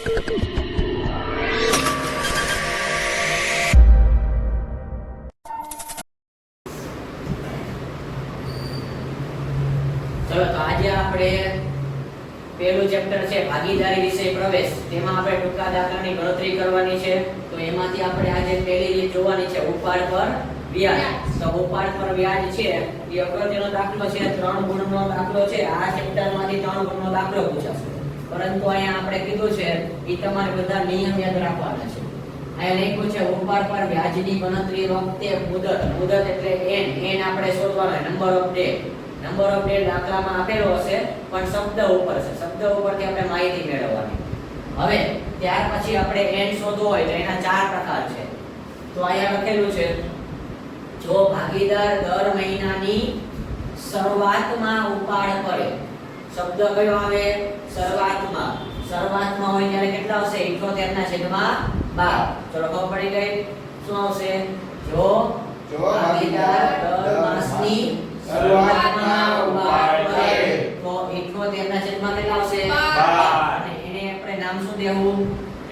ચલો તો આજે આપણે પહેલું ચેપ્ટર છે ભાગીદારી વિષય પ્રવેશ, તેમાં આપણે ટૂંકા દાખલાની ગણતરી કરવાની છે. તો એમાંથી આપણે આજે પહેલી રીત જોવાની છે ઉપાડ પર વ્યાજ. તો ઉપાડ પર વ્યાજ છે એ અગત્યનો દાખલો છે, 3 ગુણનો દાખલો છે. આ ચેપ્ટરમાંથી 3 ગુણનો દાખલો પૂછાશે, પરંતુ અહીંયા આપણે કીધું છે એ તમારે બધા નિયમ યાદ રાખવાના છે. અહીંયા લખ્યું છે ઉપાડ પર વ્યાજની ગણતરી વખતે મુદત એટલે n આપણે શોધવાનો, number of day. Number of day દાખલામાં આપેલો હશે પણ શબ્દ ઉપર છે, શબ્દ ઉપરથી આપણે માહિતી મેળવવાની. હવે ત્યાર પછી આપણે n શોધવો હોય તો એના 4 પ્રકાર છે. તો અહીંયા લખેલું છે જો ભાગીદાર દર મહિનાની શરૂઆતમાં ઉપાડ કરે. શબ્દ કયો આવે? શરૂઆતમાં. શરૂઆતમાં હોય ત્યારે કેટલા આવશે? 78/12. ચલો ખબર પડી ગઈ. શું આવશે? જો ભાગીદાર દર માસની શરૂઆતમાં ઉપાડ કરે તો 78/12 કેટલા આવશે? 12. અને એને આપણે નામ શું દેવું? n.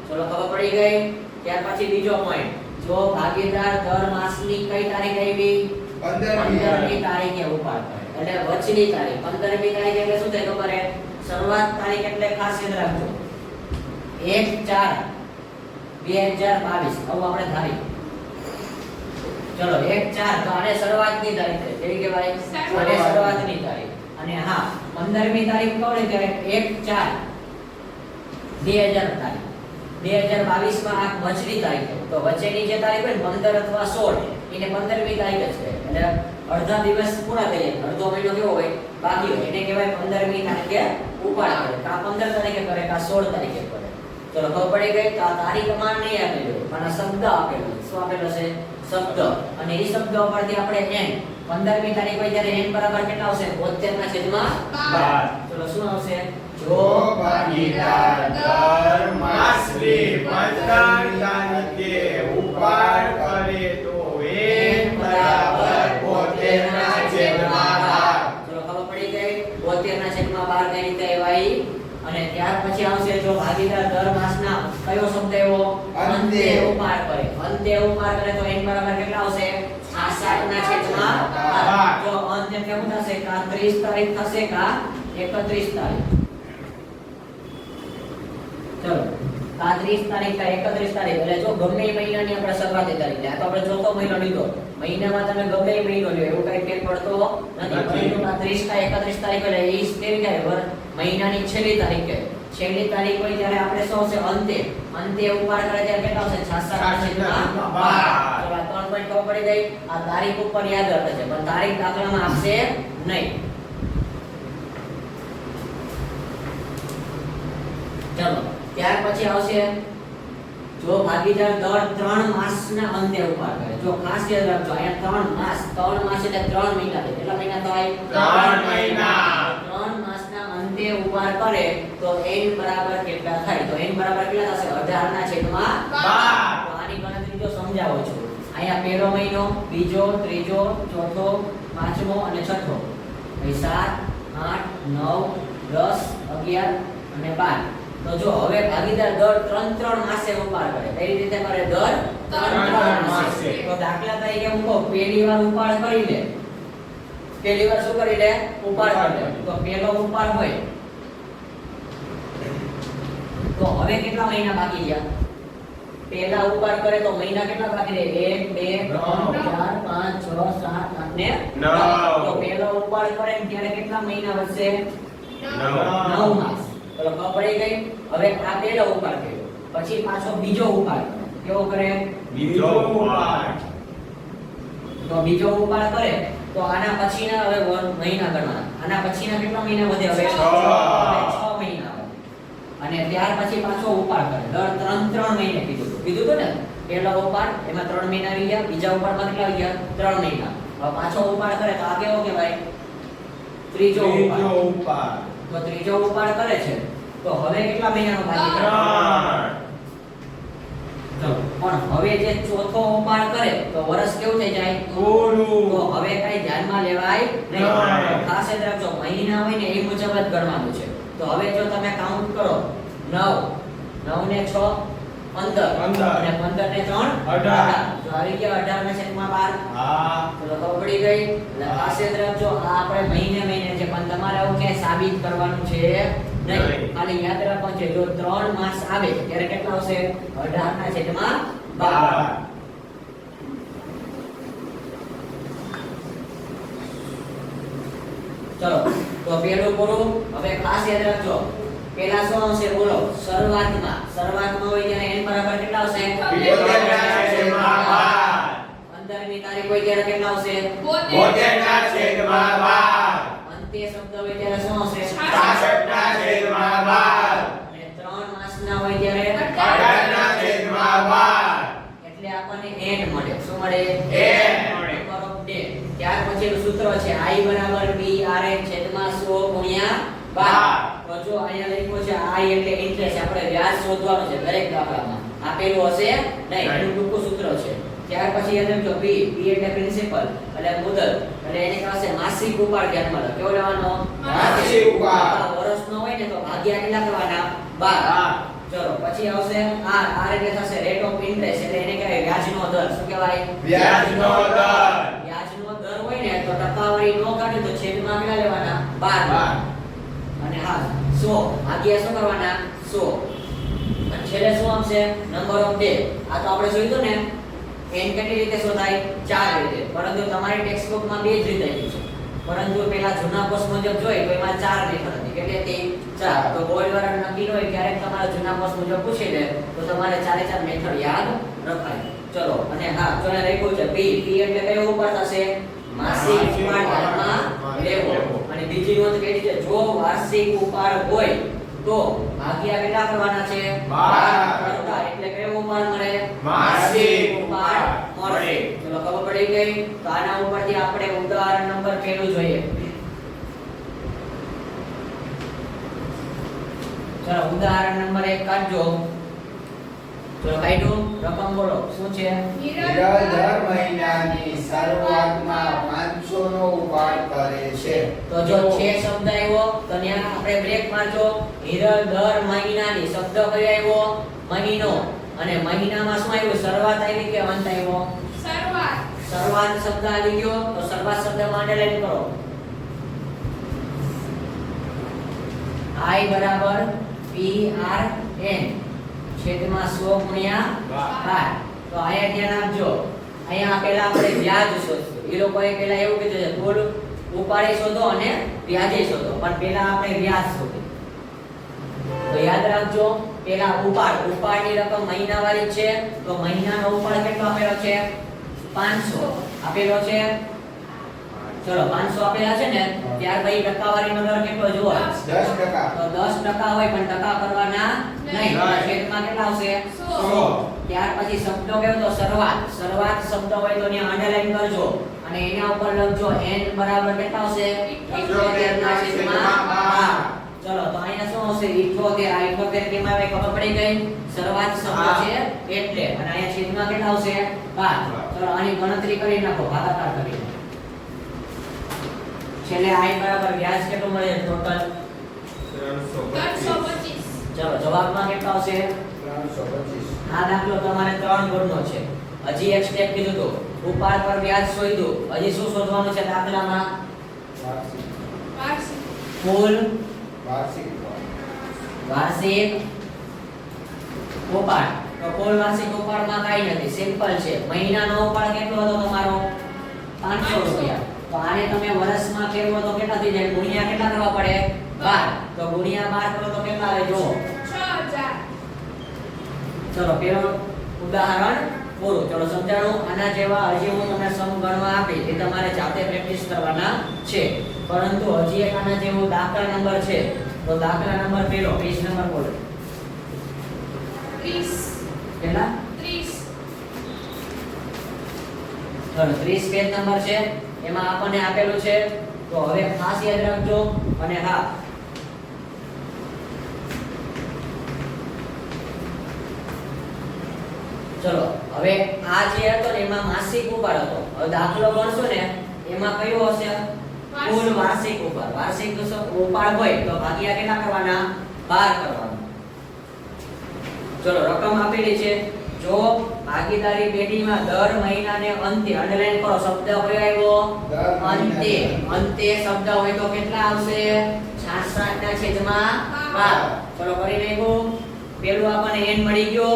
ચલો ખબર પડી ગઈ. ત્યાર પછી બીજો પોઈન્ટ, જો ભાગીદાર દર માસની કઈ તારીખ આવી? 15મી તારીખે ઉપાડ કરે. એટલે વચની તારીખ 15મી તારીખ એટલે શું થાય ખબર હે? શરૂઆત તારીખ એટલે ખાસ યાદ રાખજો 1/4/2022. હવે આપણે ધારી ચલો 1/4 તો આને શરૂઆતની તારીખ છે, કેવી કહેવાય? આને શરૂઆતની તારીખ. અને હા 15મી તારીખ કોને કહેવાય? 1/4/2000 તારીખ. 2022 માં આ વચની તારીખ છે. તો વચ્ચેની જે તારીખ હોય 15 અથવા 16 એને 15મી તારીખ જ છે. એટલે અડધા દિવસ પૂરા થઈ જાય, અડધો મહિનો કેવો હોય? બાકી હોય. એને કહેવાય 15મી તારીખે ઉપાડ કરે. કા 15 તારીખે કરે કા 16 તારીખે કરે. ચલો ખબર પડી ગઈ. તો આ તારીખમાં નહીં આપેલો પણ આ શબ્દ આપેલો. શું આપેલો છે? શબ્દ. અને એ શબ્દ ઉપરથી આપણે n 15મી તારીખ હોય ત્યારે n બરાબર કેટલા આવશે? 72/12. ચલો શું આવશે? જો ભાગીદાર દર માસની 15 તારીખે ઉપાડ કરે તો n બરાબર 72/12. ચલો ખબર પડી ગઈ. 72/12 કઈ રીતે આવ્યા? અને ત્યાર પછી આવશે જો ભાગીદાર દર માસના કયો શબ્દ એવો? અંતે ઉપાડ કરે. અંતે ઉપાડ કરે તો n બરાબર કેટલા આવશે? 66/12. જો અંત એટલે શું થશે? કા 30 તારીખ થશે કા 31 તારીખ. ચલો કા 30 તારીખ કા 31 તારીખ. એટલે જો ગમે એ મહિનાની આપણે શરૂઆતની તારીખ લે. આ તો આપણે ચોથો મહિનો લીધો. મહિનામાં તમે ગમે એ મહિનો લ્યો એવું કઈ ફેર પડતો નથી. પરંતુ કા 30 કા 31 તારીખ એટલે એ કેવી કહેવાય? મહિનાની છેલ્લી તારીખે. છેલ્લી તારીખ હોય ત્યારે આપણે શું આવશે? અંતે. અંતે ઉપાડ કરે ત્યારે કેટલા આવશે? 66/12. ચલો આ 3 પોઈન્ટ ખબર પડી ગઈ. આ તારીખ ઉપર યાદ રાખે છે પણ તારીખ દાખલામાં આપશે નહીં. ચલો ત્યાર પછી આવશે જો ભાગીદાર દર 3 માસના અંતે ઉપાડ કરે. જો ખાસ યાદ રાખજો અહીંયા 3 માસ. 3 માસ એટલે 3 મહિના થાય. કેટલા મહિના થાય? 3 મહિના. 3 માસના અંતે ઉપાડ કરે તો n બરાબર કેટલા થાય? તો n બરાબર કેટલા થશે? 18/12. તો આની ગણતરી જો સમજાવો છું. અહીંયા પહેલો મહિનો, બીજો, ત્રીજો, ચોથો, પાંચમો અને છઠ્ઠો. અહીં 7 8 9 10 11 અને 12. તો જો હવે ભાગીદાર દર 3 માસે ઉપાડ કરે. કઈ રીતે કરે? દર 3 માસે. તો દાખલા તરીકે હું કહું પહેલી વાર ઉપાડ કરી લે. પહેલી વાર શું કરી લે? ઉપાડ કરી લે. તો પહેલો ઉપાડ હોય તો હવે કેટલા મહિના બાકી રહ્યા? પહેલા ઉપાડ કરે તો મહિના કેટલા બાકી રહે? 1 2 3 4 5 6 7 8 ને 9. તો પહેલો ઉપાડ કરે ત્યારે કેટલા મહિના વધશે? 9 માસ. ચલો ખબર પડી ગઈ. હવે આ પહેલો ઉપાડ કર્યો પછી પાછો બીજો ઉપાડ કરે. કેવો કરે? બીજો ઉપાડ. તો બીજો ઉપાડ કરે તો આના પછીના હવે મહિના ગણવાના. આના પછીના કેટલા મહિના વધે? હવે 6 મહિના વધે. અને ત્યાર પછી પાછો ઉપાડ કરે. દર 3 મહિને કીધું તો ને પહેલો ઉપાડ એમાં 3 મહિના આવી ગયા. બીજા ઉપાડમાં કેટલા આવી ગયા? 3 મહિના. હવે પાછો ઉપાડ કરે તો આ કેવો કહેવાય? ત્રીજો ઉપાડ. તો ત્રીજો ઉપાડ કરે છે તો હવે કેટલા મહિનાનો બાકી? 3. પણ હવે જે ચોથો ઉપાડ કરે તો વર્ષ કેવું થઈ જાય? પૂરું. તો હવે કઈ ધ્યાનમાં લેવાય નહીં. ખાસ યાદ રાખજો મહિના હોય ને એ મુજબ જ ગણવાનું છે. તો હવે જો તમે કાઉન્ટ કરો 9 ને 6 15 અને 15 ને 3 18. તો આવી ગયા 18 ના છેદમાં 12. હા ચલો ખબર પડી ગઈ. એટલે ખાસ યાદ રાખજો આ આપણે મહિને છે પણ તમારે આવું ક્યાંય સાબિત કરવાનું છે નહીં. નહીં. ખાલી યાદ રાખવાનું છે જો 3 માસ આવે ત્યારે કેટલા આવશે 18 ના છેદમાં 12. 12. ચલો તો પેલું પૂરું. હવે ખાસ યાદ રાખજો પેલા શું આવશે બોલો શરૂઆતમાં હોય ત્યારે n બરાબર કેટલા આવશે 75 ના છેદમાં 12. 15મી તારીખ હોય ત્યારે કેટલા આવશે 72 ના છેદમાં 12. અંતે શબ્દ હોય ત્યારે શું આવશે 66 ના છેદમાં 12. અને 3 માસના હોય ત્યારે 18 ના છેદમાં 12. એટલે આપણને n મળે. શું મળે n મળે. Number of day. ત્યાર પછીનું સૂત્ર છે i બરાબર brn છેદમાં 100 ગુણ્યા 12. તો જો અહીંયા લખ્યું છે i એટલે ઇન્ટરેસ્ટ આપણે વ્યાજ શોધવાનું છે દરેક દાખલામાં. આપેલું હશે નહીં એનું ટૂંકું સૂત્ર છે. ત્યાર પછી યાદ રાખજો p એટલે પ્રિન્સિપલ એટલે મુદત એટલે એની પાસે માસિક ઉપાડ ધ્યાનમાં લો. કેવો લેવાનો માસિક ઉપાડ. વર્ષનો હોય ને તો ભાગ્યા કેટલા કરવાના 12. ચલો પછી આવશે r એટલે થશે રેટ ઓફ ઇન્ટરેસ્ટ એટલે એને કહેવાય વ્યાજનો દર. શું કહેવાય વ્યાજનો દર. વ્યાજનો દર હોય ને તો ટકાવારી નો કાઢે તો છેદમાં કેટલા લેવાના 12. અને હા 100 ભાગ્યા શું કરવાના 100. અને છેલ્લે શું આવશે નંબર ઓફ ડે. આ તો આપણે જોઈતું ને n કેટલી રીતે શોધાય 4 રીતે. પરંતુ તમારી ટેક્સ્ટ બુકમાં 2 જ રીતે આવી છે. પરંતુ પેલા જૂના કોર્સ મુજબ જોઈ તો એમાં 4 રીત હતી. કેટલી હતી 4. તો બોર્ડ વાળા નક્કી હોય ક્યારેક તમારા જૂના કોર્સ મુજબ પૂછી લે તો તમારે 4 મેથડ યાદ રખાય. ચલો અને હા જો લખ્યું છે p એટલે કયો ઉપાડ થશે માસિક ઉપાડ ધ્યાનમાં લેવો. અને બીજી નોંધ કેવી છે જો વાર્ષિક ઉપાડ હોય તો ભાગ્યા કેટલા કરવાના છે 12 કરતા એટલે કયો ઉપાડ મળે માસિક ઉપાડ ઉપાડ મળે. ચલો ખબર પડી ગઈ. તો આના ઉપરથી આપણે ઉદાહરણ નંબર પહેલું જોઈએ. ચલો ઉદાહરણ નંબર 1 કાઢજો. ચલો કાઢ્યું. રકમ બોલો શું છે હિરલ દર મહિનાની શરૂઆતમાં 500 નો ઉપાડ કરે છે. તો જો છે શબ્દ આવ્યો તો ત્યાં આપણે બ્રેક મારજો. હિરલ દર મહિનાની શબ્દ કયો આવ્યો મહિનો. અને મહિનામાં શું આવ્યું શરૂઆત આવી કે અંત આવ્યો શરૂઆત શબ્દ આવી ગયો તો શરૂઆત શબ્દમાં અંડરલાઈન કરો. i બરાબર PRN છેદમાં 100 ગુણ્યા 12. તો અહીંયા ધ્યાન આપજો. અહીંયા પહેલા આપણે વ્યાજ શોધશું. એ લોકોએ પહેલા એવું કીધું છે કુલ ઉપાડે શોધો અને વ્યાજે શોધો. પણ પહેલા આપણે વ્યાજ શોધીએ. તો યાદ રાખજો પહેલા ઉપાડની રકમ મહિનાવાળી છે. તો મહિનાનો ઉપાડ કેટલો આપેલો છે 500 આપેલો છે. ચલો 500 આપેલા છે ને ત્યાર પછી ટકાવારીનો દર કેટલો જોવો 10%. તો 10% હોય પણ ટકા કરવાના નહીં. છેદમાં કેટલા આવશે 100. ત્યાર પછી શબ્દ કયો તો શરૂઆત શબ્દ હોય તો ત્યાં અંડરલાઈન કરજો અને એના ઉપર લખજો n બરાબર કેટલા આવશે 78 ના છેદમાં 12. ચલો તો અહીંયા શું આવશે 78. આ 78 કેમ આવે ખબર પડી ગઈ. શરૂઆત શબ્દ છે એટલે અને અહીંયા છેદમાં કેટલા આવશે 12. ચલો આની ગણતરી કરી નાખો ભાગાકાર કરીને. છેલ્લે i બરાબર વ્યાજ કેટલું મળે ટોટલ 325. ચલો જવાબમાં કેટલો આવશે 325. આ દાખલો તમારે 3 ગુણનો છે. હજી એક સ્ટેપ કીધું તો ઉપાડ પર વ્યાજ શોધ્યું. હજી શું શોધવાનું છે દાખલામાં કુલ વાર્ષિક ઉપાડ. તો કુલ વાર્ષિક ઉપાડમાં કાઈ નથી સિમ્પલ છે. મહિનાનો ઉપાડ કેટલો હતો તમારો 500 રૂપિયા. તો આને તમે વર્ષમાં ફેરવો તો કેટલા થઈ જાય ગુણ્યા કેટલા કરવા પડે 12. તો ગુણ્યા 12 કરો તો કેટલા આવે જો 6000. ચલો પેલો ઉદાહરણ પૂરું. ચલો સમજાણું. આના જેવા હજી હું તમને સમ ગણવા આપી એ તમારે જાતે પ્રેક્ટિસ કરવાના છે. પરંતુ હજી એક આના જેવો દાખલા નંબર છે. તો દાખલા નંબર પેલો પેજ નંબર બોલો 30. કેટલા 30. ચલો 30 પેજ નંબર છે. એમાં આપણને આપેલું છે. તો હવે ખાસ યાદ રાખજો. અને હા ચલો હવે આ જે હતો ને એમાં માસિક ઉપાડ હતો. હવે દાખલો ગણશો ને એમાં કયો હશે કુલ વાર્ષિક ઉપાડ. વાર્ષિક ઉપાડ હોય તો ભાગ્યા કેટલા કરવાના 12 કરવાના. ચલો રકમ આપેલી છે. જો ભાગીદારી પેઢીમાં દર મહિનાને અંતે અંડરલાઈન કરો શબ્દ કયો આવ્યો? અંતે. અંતે શબ્દ હોય તો કેટલા આવશે? 66/12. ચલો કરી નાખ્યું. પેલું આપણને n મળી ગયો.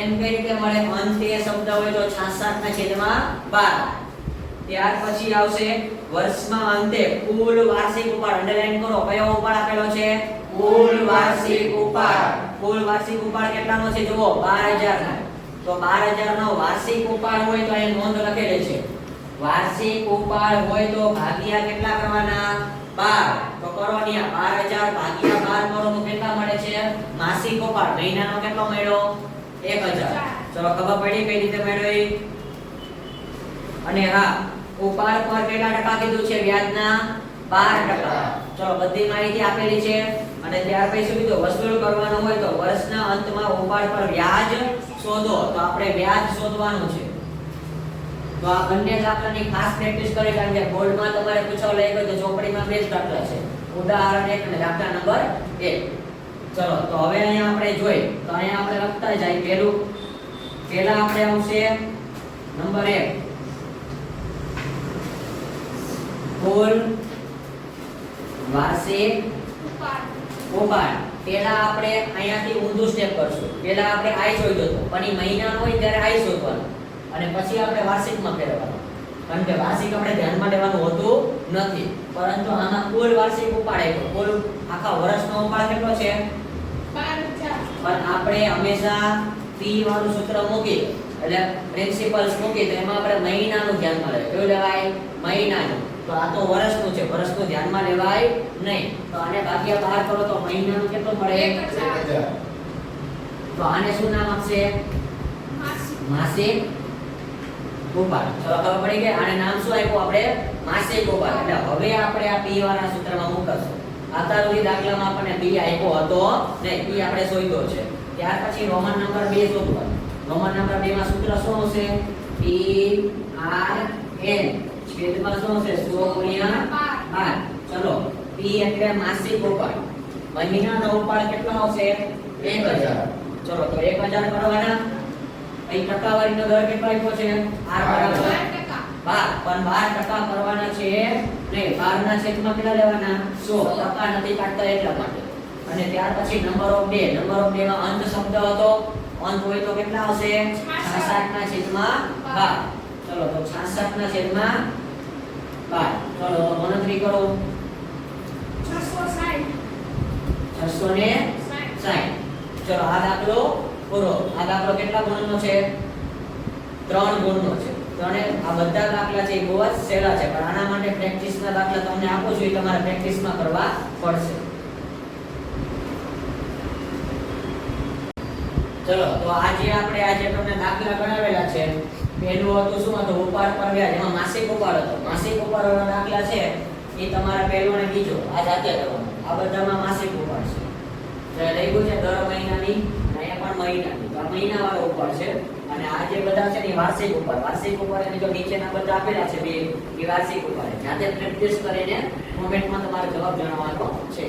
n કઈ રીતે મળે? અંતે શબ્દ હોય તો 66/12. ત્યાર પછી આવશે વર્ષમાં અંતે કુલ વાર્ષિક ઉપાડ. અંડરલાઈન કરો કયો ઉપાડ આપેલો છે? કુલ વાર્ષિક ઉપાડ. કુલ વાર્ષિક ઉપાડ કેટલાનો છે? જુઓ 12000 નો. તો 12000 નો વાર્ષિક ઉપાડ હોય તો અહીં નોંધ લખેલી છે. વાર્ષિક ઉપાડ હોય તો ભાગ્યા કેટલા કરવાના? 12. તો કરો અહીંયા 12000 ભાગ્યા 12 કરો તો કેટલા મળે છે? માસિક ઉપાડ. મહિનાનો કેટલો મળ્યો? 1000. ચલો ખબર પડી કઈ રીતે મળ્યો એ? અને હા, ઉપાડ પર કેટલા ટકા કીધું છે? વ્યાજના 12%. ચલો બધી માહિતી આપેલી છે. અને ત્યાર પછી શું કીધું? વસૂલ કરવાનું હોય તો વર્ષના અંતમાં ઉપાડ પર વ્યાજ શોધો. તો આપણે વ્યાજ શોધવાનું છે. તો આ બંને દાખલાની ખાસ પ્રેક્ટિસ કરી, કારણ કે બોર્ડમાં તમારે પૂછવા લાગ્યો તો ચોપડીમાં બે જ દાખલા છે. ઉદાહરણ 1 અને દાખલા નંબર 1. ચલો તો હવે અહીંયા આપણે જોઈ તો અહીંયા આપણે લખતા જાય. પહેલા આપણે આવશે નંબર 1 કુલ વાર્ષિક ઉપાડ. પહેલા આપણે અહીંયાથી ઊંધું સ્ટેપ કરશું. પહેલા આપણે આઈ શોધ્યો હતો, પણ એ મહિનાનો હોય ત્યારે આઈ શોધવાનું અને પછી આપણે વાર્ષિકમાં ફેરવવાનું. કારણ કે વાર્ષિક આપણે ધ્યાનમાં લેવાનું હોતું નથી, પરંતુ આમાં કુલ વાર્ષિક ઉપાડ આવ્યો. કુલ આખા વર્ષનો ઉપાડ કેટલો છે? 12000. પણ આપણે હંમેશા p વાળું સૂત્ર મૂકી એટલે પ્રિન્સિપલ્સ મૂકી તો એમાં આપણે મહિનાનું ધ્યાનમાં લેવાય. કયું લેવાય? મહિનાનું. તો આ તો વર્ષનું છે, વર્ષનું ધ્યાનમાં લેવાય નહીં. તો આને ભાગ્યા 12 કરો તો મહિનાનું કેટલું મળે? 1000. તો આને શું નામ આપશે? માસિક ઉપાડ. ચલો ખબર પડી ગઈ. આને નામ શું આપ્યું આપણે? માસિક ઉપાડ. એટલે હવે આપણે આ p વાળા સૂત્રમાં મૂકશું. આતા સુધી દાખલામાં આપણને p આપ્યો હતો નહીં, p આપણે શોધ્યો છે. ત્યાર પછી રોમન નંબર 2 શોધવાનું. રોમન નંબર 2 માં સૂત્ર શું હશે? p r n છેદમાં શું હશે? 100 ગુણ્યા 12. ચલો p એટલે માસિક ઉપાડ. મહિનાનો ઉપાડ કેટલો આવશે? 1000. ચલો તો 1000 કરવાના. અહીં ટકાવારીનો દર કેટલો આપ્યો છે? r બરાબર 12. પણ 12% કરવાના છે નહીં. 12 ના છેદમાં કેટલા લેવાના? 100. ટકા નથી કાઢતા એટલા માટે. અને ત્યાર પછી નંબર ઓફ 2. નંબર ઓફ 2 માં અંત શબ્દ હતો. અંત હોય તો કેટલા આવશે? 66/12. ચલો તો 66/12. ચલો તો ગણતરી કરો. 660. ચલો આ દાખલો પૂરો. આ દાખલો કેટલા ગુણનો છે? 3 ગુણનો છે. અને આ બધા દાખલા છે એ બહુ જ સહેલા છે, પણ આના માટે પ્રેક્ટિસના દાખલા તમને આપું છું, એ તમારે પ્રેક્ટિસમાં કરવા પડશે. ચલો તો આજે તમને દાખલા ગણાવેલા છે. પહેલું હતું શું હતું? ઉપાડ પર વ્યાજ. એમાં માસિક ઉપાડ હતો. માસિક ઉપાડવાળા દાખલા છે એ તમારે પહેલો અને બીજો આ જાતે કરવાનો. આ બધામાં માસિક ઉપાડ છે. જે લખ્યું છે દર મહિનાની, અહીંયા પણ મહિનાની. તો આ મહિનાવાળો ઉપાડ છે. અને આ જે બધા છે ને એ વાર્ષિક ઉપાડ. વાર્ષિક ઉપાડ એટલે જો નીચેના બધા આપેલા છે બે, એ વાર્ષિક ઉપાડ. જાતે પ્રેક્ટિસ કરીને કોમેન્ટમાં તમારો જવાબ જણાવવાનો છે.